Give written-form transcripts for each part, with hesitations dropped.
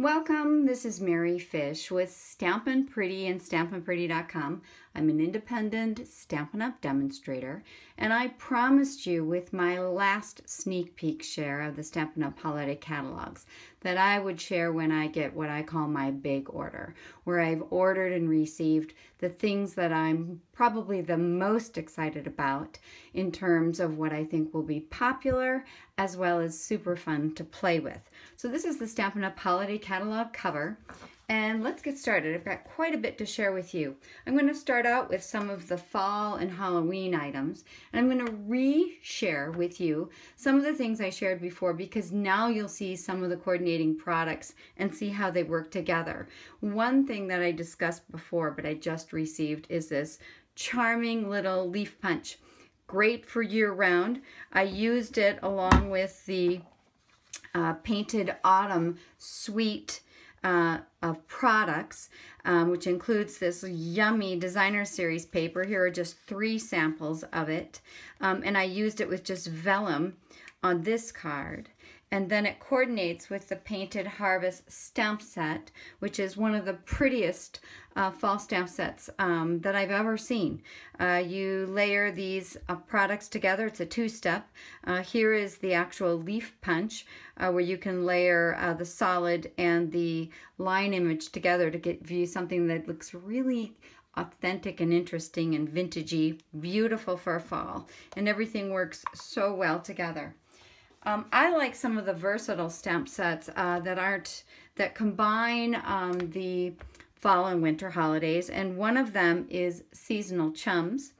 Welcome, this is Mary Fish with Stampin' Pretty and StampinPretty.com. I'm an independent Stampin' Up! Demonstrator, and I promised you with my last sneak peek share of the Stampin' Up! Holiday catalogs that I would share when I get what I call my big order, where I've ordered and received the things that I'm probably the most excited about in terms of what I think will be popular as well as super fun to play with. So this is the Stampin' Up! Holiday catalog cover, and let's get started. I've got quite a bit to share with you. I'm going to start out with some of the fall and Halloween items, and I'm going to re-share with you some of the things I shared before, because now you'll see some of the coordinating products and see how they work together. One thing that I discussed before but I just received is this charming little leaf punch. Great for year-round. I used it along with the Painted Autumn suite of products, which includes this yummy designer series paper. Here are just 3 samples of it, and I used it with just vellum on this card. And then it coordinates with the Painted Harvest stamp set, which is one of the prettiest fall stamp sets that I've ever seen. You layer these products together. It's a 2-step. Here is the actual leaf punch where you can layer the solid and the line image together to give you something that looks really authentic and interesting and vintagey, beautiful for fall. And everything works so well together. I like some of the versatile stamp sets that combine the fall and winter holidays, and one of them is seasonal chums.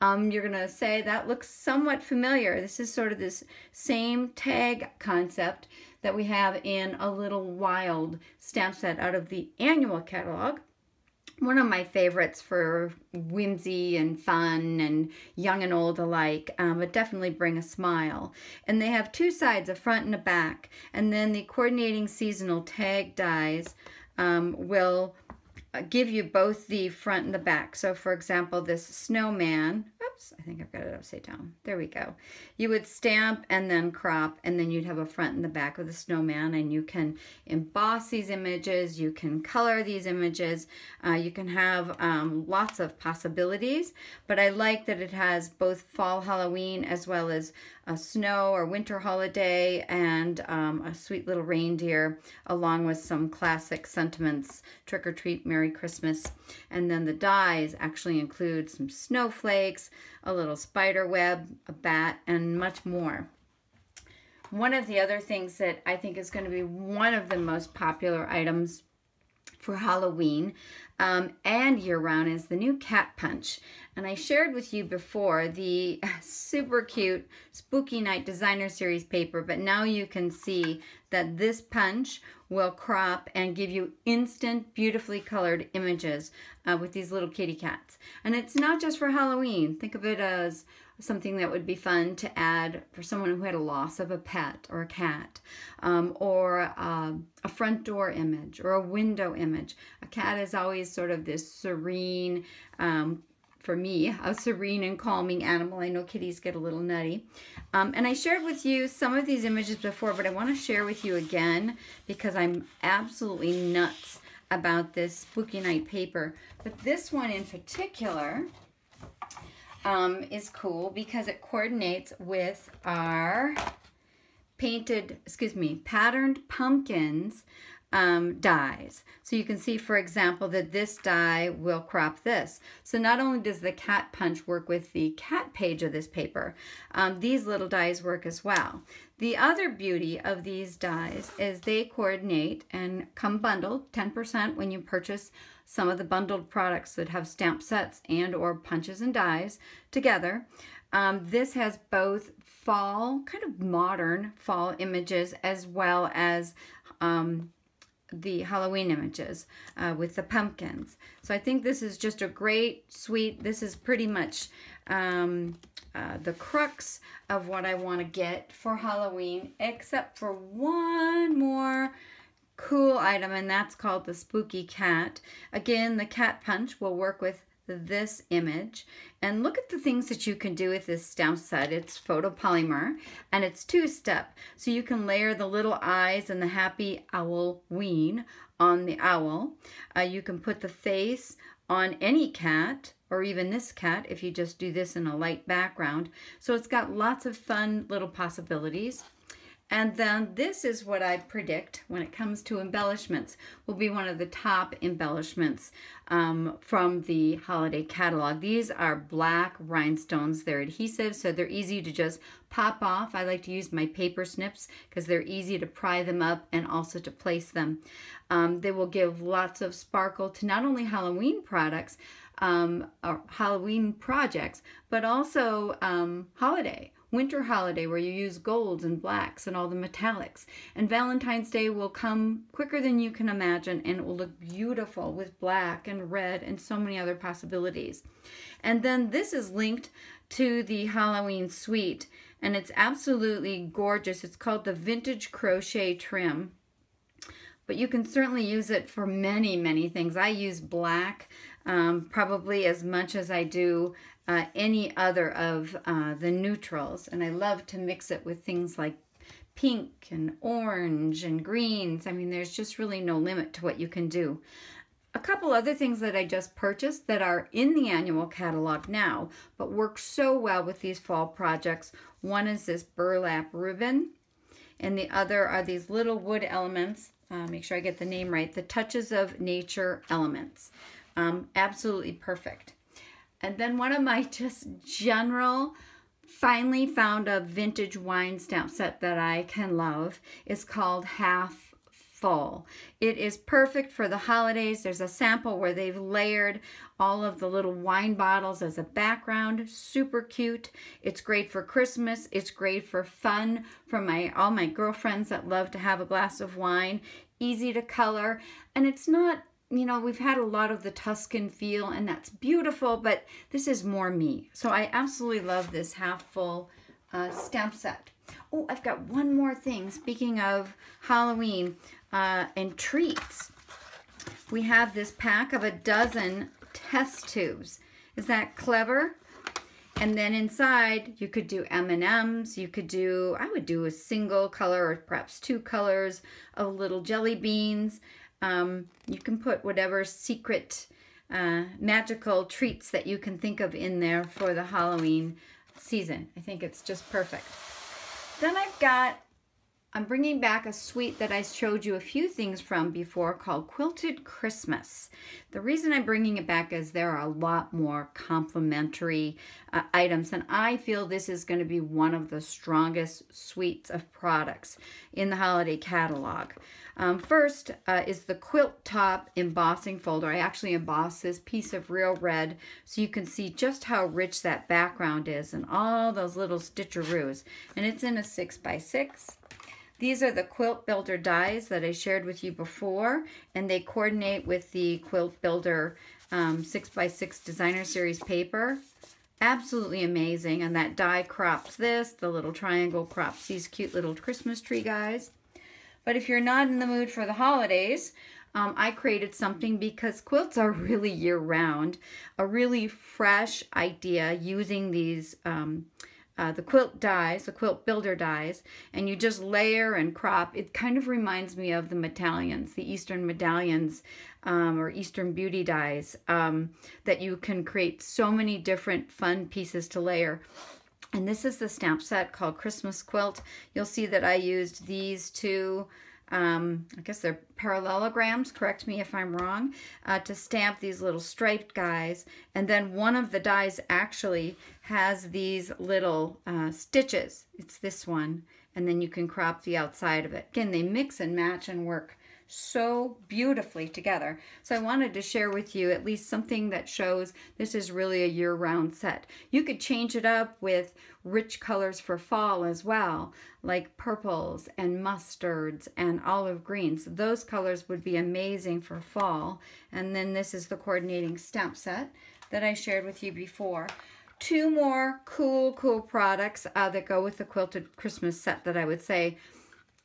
You're gonna say that looks somewhat familiar. This is sort of this same tag concept that we have in A Little Wild stamp set out of the annual catalog. One of my favorites for whimsy and fun and young and old alike, but definitely bring a smile. And they have 2 sides, a front and a back. And then the coordinating seasonal tag dies will give you both the front and the back. So for example, this snowman, oops, I think I've got it upside down. There we go. You would stamp and then crop, and then you'd have a front and the back of the snowman, and you can emboss these images, you can color these images, you can have lots of possibilities, but I like that it has both fall Halloween as well as a snow or winter holiday and a sweet little reindeer, along with some classic sentiments, Trick or Treat, Merry Christmas. And then the dies actually include some snowflakes, a little spider web, a bat, and much more. One of the other things that I think is going to be one of the most popular items for Halloween and year-round is the new cat punch. And I shared with you before the super cute Spooky Night Designer Series paper, but now you can see that this punch will crop and give you instant, beautifully colored images with these little kitty cats. And it's not just for Halloween. Think of it as something that would be fun to add for someone who had a loss of a pet or a cat, or a front door image or a window image. A cat is always sort of this serene, for me, a serene and calming animal. I know kitties get a little nutty. And I shared with you some of these images before, but I want to share with you again because I'm absolutely nuts about this Spooky Night paper. But this one in particular is cool because it coordinates with our patterned pumpkins dies. So you can see, for example, that this die will crop this. So not only does the cat punch work with the cat page of this paper, these little dies work as well. The other beauty of these dies is they coordinate and come bundled, 10% when you purchase some of the bundled products that have stamp sets and or punches and dies together. This has both fall, kind of modern fall images, as well as the Halloween images with the pumpkins. So I think this is just a great, sweet, this is pretty much the crux of what I want to get for Halloween, except for one more cool item, and that's called the Spooky Cat. Again, the cat punch will work with this image. And look at the things that you can do with this stamp set. It's photopolymer and it's two-step. So you can layer the little eyes and the happy owl ween on the owl. You can put the face on any cat, or even this cat if you just do this in a light background. So it's got lots of fun little possibilities. And then this is what I predict when it comes to embellishments will be one of the top embellishments from the holiday catalog. These are black rhinestones. They're adhesive, so they're easy to just pop off. I like to use my paper snips because they're easy to pry them up and also to place them. They will give lots of sparkle to not only Halloween products or Halloween projects, but also winter holiday, where you use golds and blacks and all the metallics. And Valentine's Day will come quicker than you can imagine, and it will look beautiful with black and red and so many other possibilities. And then this is linked to the Halloween suite, and it's absolutely gorgeous. It's called the Vintage Crochet Trim, but you can certainly use it for many, many things. I use black probably as much as I do any other of the neutrals, and I love to mix it with things like pink and orange and greens. I mean, there's just really no limit to what you can do. A couple other things that I just purchased that are in the annual catalog now, but work so well with these fall projects. One is this burlap ribbon, and the other are these little wood elements. Make sure I get the name right. The Touches of Nature elements. Absolutely perfect. And then one of my just general, finally found a vintage wine stamp set that I can love is called Half Full. It is perfect for the holidays. There's a sample where they've layered all of the little wine bottles as a background. Super cute. It's great for Christmas. It's great for fun for all my girlfriends that love to have a glass of wine. Easy to color, and it's not, you know, we've had a lot of the Tuscan feel, and that's beautiful, but this is more me. So I absolutely love this Half Full stamp set. Oh, I've got one more thing. Speaking of Halloween and treats, we have this pack of a dozen test tubes. Is that clever? And then inside, you could do M&Ms. You could do, I would do a single color or perhaps two colors of little jelly beans. You can put whatever secret magical treats that you can think of in there for the Halloween season. I think it's just perfect. Then I'm bringing back a suite that I showed you a few things from before called Quilted Christmas. The reason I'm bringing it back is there are a lot more complementary items, and I feel this is going to be one of the strongest suites of products in the holiday catalog. First is the quilt top embossing folder. I actually embossed this piece of real red so you can see just how rich that background is and all those little stitcheroos. And it's in a 6x6. These are the Quilt Builder dies that I shared with you before, and they coordinate with the Quilt Builder 6x6 Designer Series paper. Absolutely amazing, and that die crops this. The little triangle crops these cute little Christmas tree guys. But if you're not in the mood for the holidays, I created something because quilts are really year-round. A really fresh idea using these the quilt dies, the Quilt Builder dies, and you just layer and crop. It kind of reminds me of the medallions, the Eastern medallions or Eastern beauty dies that you can create so many different fun pieces to layer. And this is the stamp set called Christmas Quilt. You'll see that I used these two, I guess they're parallelograms, correct me if I'm wrong, to stamp these little striped guys. And then one of the dies actually has these little stitches. It's this one. And then you can crop the outside of it. Again, they mix and match and work so beautifully together. So I wanted to share with you at least something that shows this is really a year-round set. You could change it up with rich colors for fall as well, like purples and mustards and olive greens. Those colors would be amazing for fall. And then this is the coordinating stamp set that I shared with you before. Two more cool products that go with the Quilted Christmas set that I would say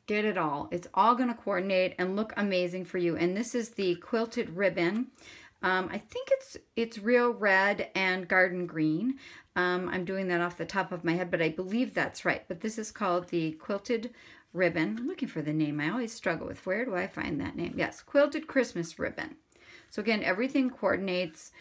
get it all. It's all going to coordinate and look amazing for you. And this is the quilted ribbon. I think it's real red and garden green. I'm doing that off the top of my head, but I believe that's right. But this is called the Quilted Ribbon. I'm looking for the name. I always struggle with where do I find that name? Yes, Quilted Christmas Ribbon. So again, everything coordinates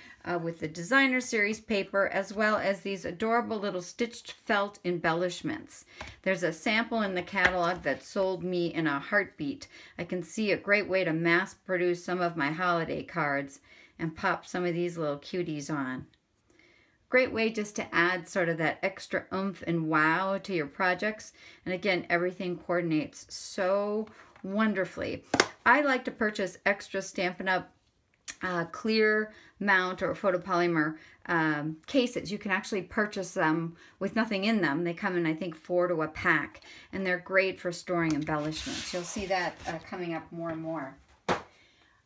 with the designer series paper, as well as these adorable little stitched felt embellishments. There's a sample in the catalog that sold me in a heartbeat. I can see a great way to mass produce some of my holiday cards and pop some of these little cuties on. Great way just to add sort of that extra oomph and wow to your projects. And again, everything coordinates so wonderfully. I like to purchase extra Stampin' Up! Clear mount or photopolymer cases. You can actually purchase them with nothing in them. They come in, I think, 4 to a pack, and they're great for storing embellishments. You'll see that coming up more and more.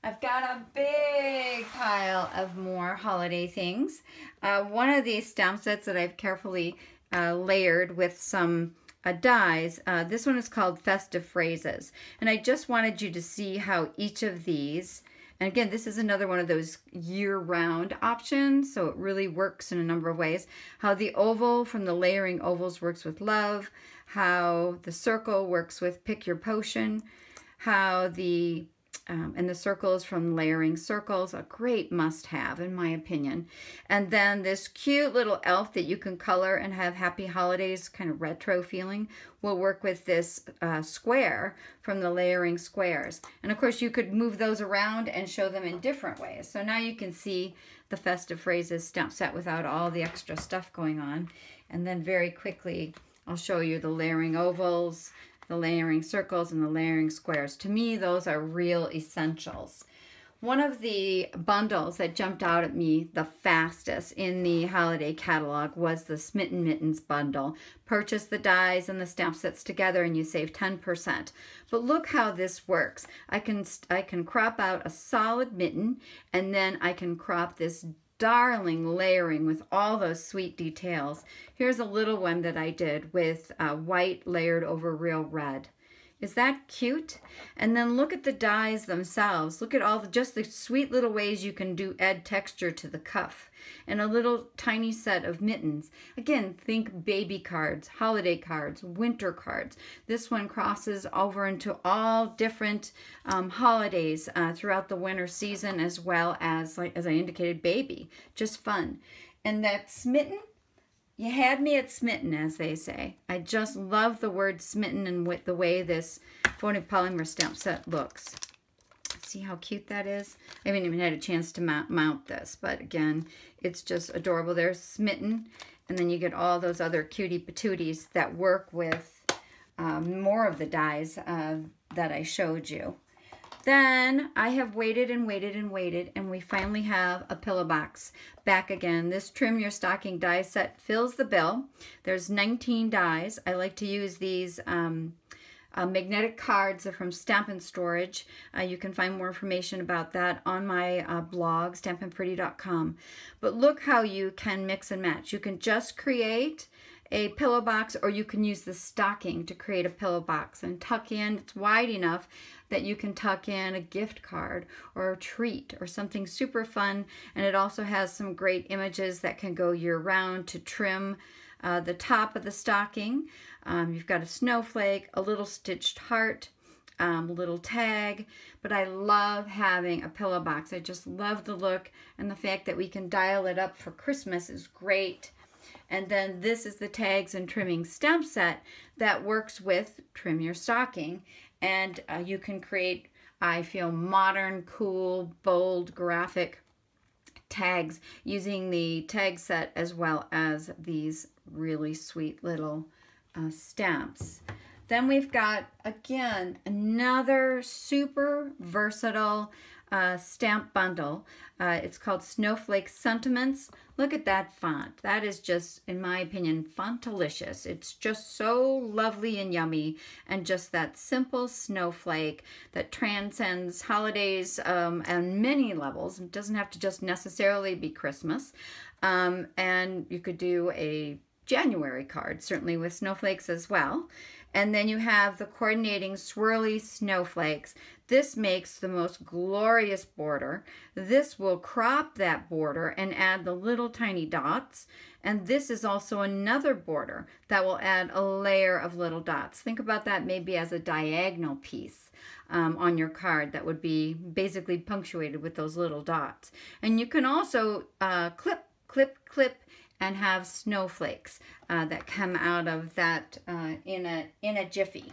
I've got a big pile of more holiday things. One of these stamp sets that I've carefully layered with some dies, this one is called Festive Phrases, and I just wanted you to see how each of these, and again, this is another one of those year-round options, so it really works in a number of ways. How the oval from the layering ovals works with love, how the circle works with pick your potion, how the and the circles from layering circles, a great must-have in my opinion. And then this cute little elf that you can color and have happy holidays, kind of retro feeling, will work with this square from the layering squares. And of course you could move those around and show them in different ways. So now you can see the Festive Phrases stamp set without all the extra stuff going on. And then very quickly I'll show you the layering ovals, the layering circles, and the layering squares. To me, those are real essentials. One of the bundles that jumped out at me the fastest in the holiday catalog was the Smitten Mittens bundle. Purchase the dies and the stamp sets together and you save 10%. But look how this works. I can crop out a solid mitten, and then I can crop this darling layering with all those sweet details. Here's a little one that I did with white layered over real red. Is that cute? And then look at the dies themselves. Look at all just the sweet little ways you can add texture to the cuff. And a little tiny set of mittens. Again, think baby cards, holiday cards, winter cards. This one crosses over into all different holidays throughout the winter season, as well as, like as I indicated, baby. Just fun. And that smitten, you had me at smitten, as they say. I just love the word smitten and with the way this photopolymer stamp set looks. See how cute that is? I haven't even had a chance to mount this, but again, it's just adorable. There's smitten, and then you get all those other cutie patooties that work with more of the dies that I showed you. Then I have waited and waited and waited, and we finally have a pillow box back again. This Trim Your Stocking die set fills the bill. There's 19 dies. I like to use these magnetic cards from Stampin' Storage. You can find more information about that on my blog, stampinpretty.com. But look how you can mix and match. You can just create a pillow box, or you can use the stocking to create a pillow box and tuck in. It's wide enough that you can tuck in a gift card or a treat or something super fun. And it also has some great images that can go year round to trim the top of the stocking. You've got a snowflake, a little stitched heart, a little tag, but I love having a pillow box. I just love the look, and the fact that we can dial it up for Christmas is great. And then this is the tags and trimming stamp set that works with Trim Your Stocking, and you can create, I feel, modern, cool, bold, graphic tags using the tag set as well as these really sweet little stamps. Then we've got, again, another super versatile stamp bundle. It's called Snowflakes Sentiments. Look at that font. That is just, in my opinion, fontalicious. It's just so lovely and yummy, and just that simple snowflake that transcends holidays on many levels. It doesn't have to just necessarily be Christmas. And you could do a January card, certainly with snowflakes as well. And then you have the coordinating swirly snowflakes. This makes the most glorious border. This will crop that border and add the little tiny dots. And this is also another border that will add a layer of little dots. Think about that maybe as a diagonal piece on your card that would be basically punctuated with those little dots. And you can also clip, clip, clip, and have snowflakes that come out of that in a jiffy.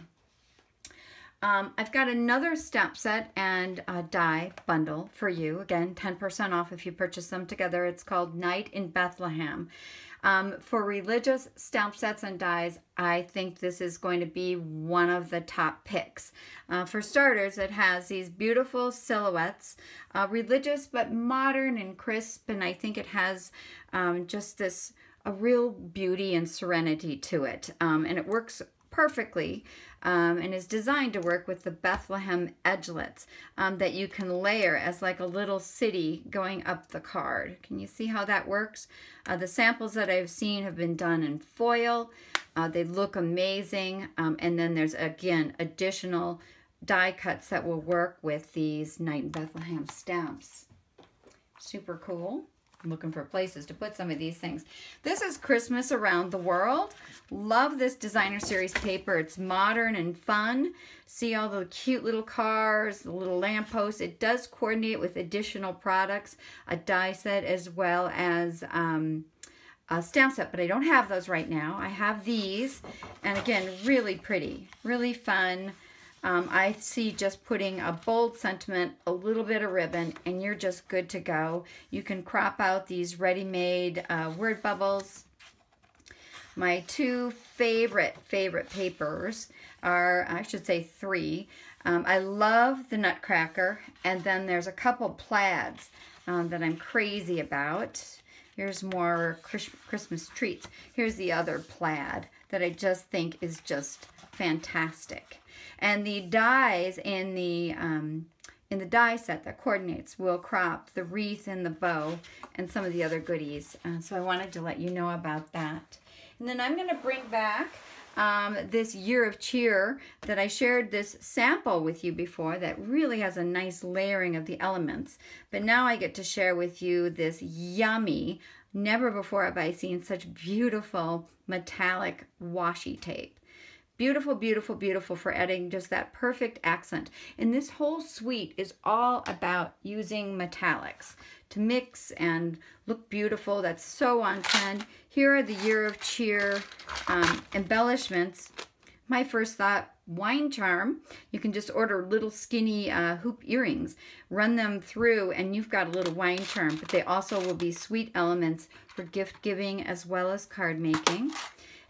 I've got another stamp set and a die bundle for you. Again, 10% off if you purchase them together. It's called Night in Bethlehem. For religious stamp sets and dies, I think this is going to be one of the top picks. For starters, it has these beautiful silhouettes, religious but modern and crisp, and I think it has just this a real beauty and serenity to it, and it works perfectly and is designed to work with the Bethlehem edgelets that you can layer as like a little city going up the card. Can you see how that works? The samples that I've seen have been done in foil. They look amazing, and then there's again additional die cuts that will work with these Night in Bethlehem stamps. Super cool. I'm looking for places to put some of these things. This is Christmas Around the World. Love this designer series paper. It's modern and fun. See all the cute little cars, the little lampposts. It does coordinate with additional products, a die set as well as a stamp set, but I don't have those right now. I have these, and again, really pretty, really fun. I see just putting a bold sentiment, a little bit of ribbon, and you're just good to go. You can crop out these ready-made word bubbles. My two favorite papers are, I should say three. I love the Nutcracker, and then there's a couple plaids that I'm crazy about. Here's more Christmas treats. Here's the other plaid that I just think is just fantastic. And the dies in the die set that coordinates will crop the wreath and the bow and some of the other goodies. So I wanted to let you know about that. And then I'm going to bring back this Year of Cheer that I shared this sample with you before that really has a nice layering of the elements. But now I get to share with you this yummy, never before have I seen such beautiful metallic washi tape. Beautiful, beautiful, beautiful for adding just that perfect accent. And this whole suite is all about using metallics to mix and look beautiful. That's so on trend. Here are the Year of Cheer embellishments. My first thought, wine charm. You can just order little skinny hoop earrings, run them through, and you've got a little wine charm. But they also will be sweet elements for gift giving as well as card making.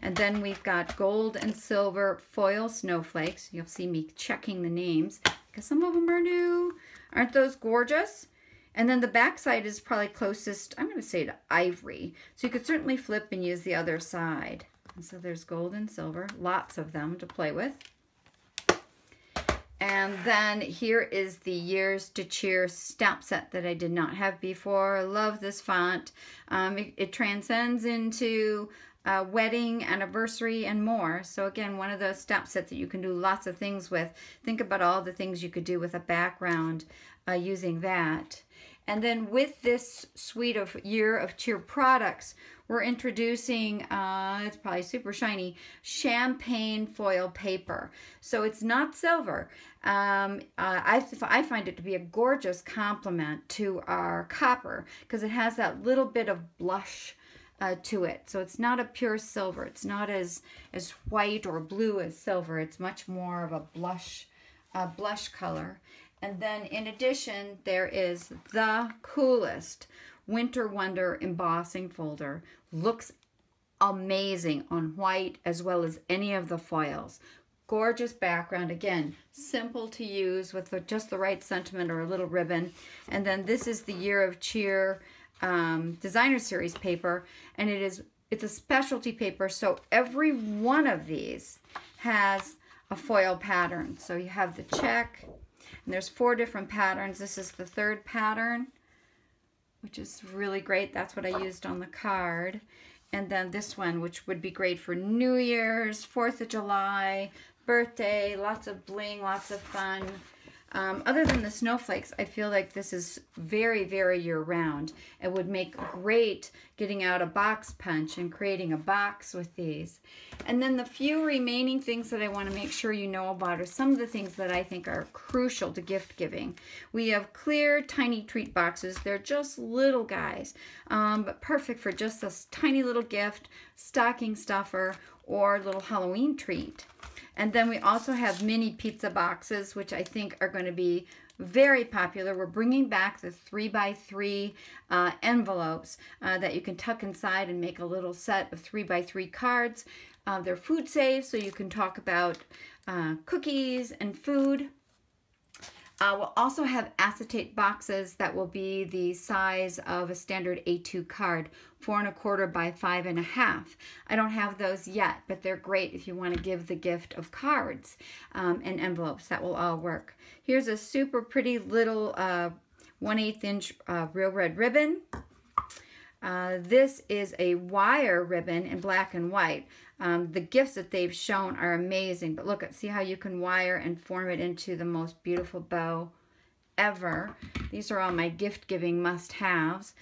And then we've got gold and silver foil snowflakes. You'll see me checking the names because some of them are new. Aren't those gorgeous? And then the back side is probably closest, I'm going to say, to ivory. So you could certainly flip and use the other side. And so there's gold and silver, lots of them to play with. And then here is the Years to Cheer stamp set that I did not have before. I love this font. It transcends into wedding, anniversary, and more. So again, one of those stamp sets that you can do lots of things with. Think about all the things you could do with a background using that. And then with this suite of Year of Cheer products, we're introducing, it's probably super shiny, champagne foil paper. So it's not silver. I find it to be a gorgeous complement to our copper because it has that little bit of blush to it. So it's not a pure silver. It's not as white or blue as silver. It's much more of a blush color. And then in addition, there is the coolest Winter Wonder embossing folder. Looks amazing on white as well as any of the foils. Gorgeous background. Again, simple to use with just the right sentiment or a little ribbon. And then this is the Year of Cheer designer series paper, and it's a specialty paper, so every one of these has a foil pattern. So you have the check, and there's 4 different patterns. This is the 3rd pattern, which is really great. That's what I used on the card. And then this one, which would be great for New Year's, 4th of July, birthday, lots of bling, lots of fun. Other than the snowflakes, I feel like this is very, very year-round. It would make great getting out a box punch and creating a box with these. And then the few remaining things that I want to make sure you know about are some of the things that I think are crucial to gift giving. We have clear, tiny treat boxes. They're just little guys, but perfect for just this tiny little gift, stocking stuffer, or little Halloween treat. And then we also have mini pizza boxes, which I think are going to be very popular. We're bringing back the 3x3 envelopes that you can tuck inside and make a little set of 3x3 cards. They're food safe, so you can talk about cookies and food. We'll also have acetate boxes that will be the size of a standard A2 card, 4 1/4 by 5 1/2. I don't have those yet, but they're great if you want to give the gift of cards and envelopes. That will all work. Here's a super pretty little 1/8 inch real red ribbon. This is a wire ribbon in black and white. The gifts that they've shown are amazing, but look, see how you can wire and form it into the most beautiful bow ever. These are all my gift giving must-haves.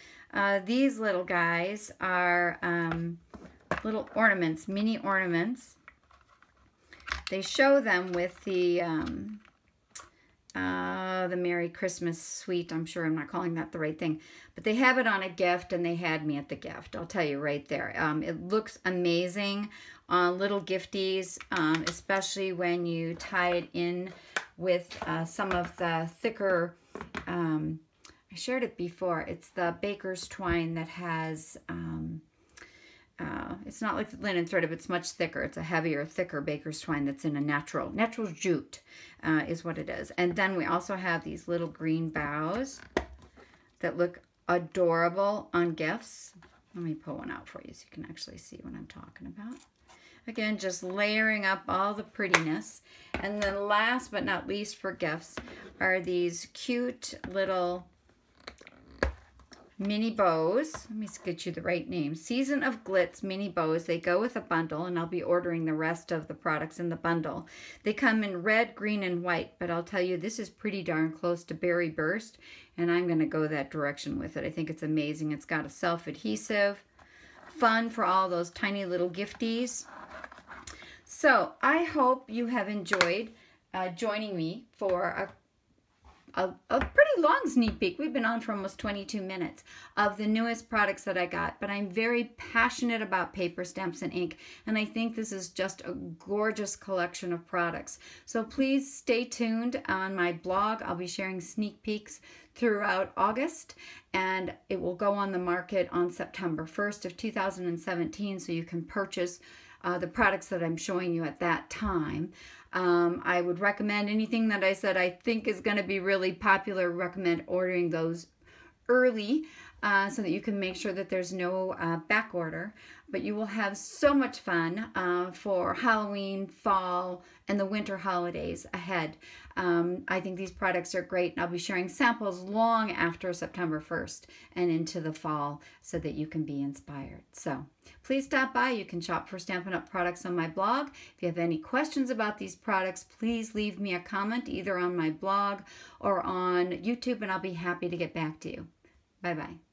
These little guys are little ornaments, mini ornaments. They show them with the Merry Christmas suite. I'm sure I'm not calling that the right thing, but they have it on a gift, and they had me at the gift. I'll tell you right there. It looks amazing on little gifties, especially when you tie it in with some of the thicker, I shared it before, it's the baker's twine that has, it's not like the linen thread, but it's much thicker. It's a heavier, thicker baker's twine that's in a natural jute is what it is. And then we also have these little green bows that look adorable on gifts. Let me pull one out for you so you can actually see what I'm talking about. Again, just layering up all the prettiness. And then last but not least for gifts are these cute little mini bows. Let me get you the right name. Season of Glitz mini bows. They go with a bundle, and I'll be ordering the rest of the products in the bundle. They come in red, green, and white, but I'll tell you, this is pretty darn close to Berry Burst, and I'm going to go that direction with it. I think it's amazing. It's got a self-adhesive. Fun for all those tiny little gifties. So I hope you have enjoyed joining me for a pretty long sneak peek. We've been on for almost 22 minutes of the newest products that I got, but I'm very passionate about paper, stamps, and ink, and I think this is just a gorgeous collection of products. So please stay tuned on my blog. I'll be sharing sneak peeks throughout August, and it will go on the market on September 1st of 2017, so you can purchase the products that I'm showing you at that time. I would recommend anything that I said I think is going to be really popular, recommend ordering those early so that you can make sure that there's no back order. But you will have so much fun for Halloween, fall, and the winter holidays ahead. I think these products are great, and I'll be sharing samples long after September 1st and into the fall so that you can be inspired. So please stop by. You can shop for Stampin' Up! Products on my blog. If you have any questions about these products, please leave me a comment either on my blog or on YouTube, and I'll be happy to get back to you. Bye-bye.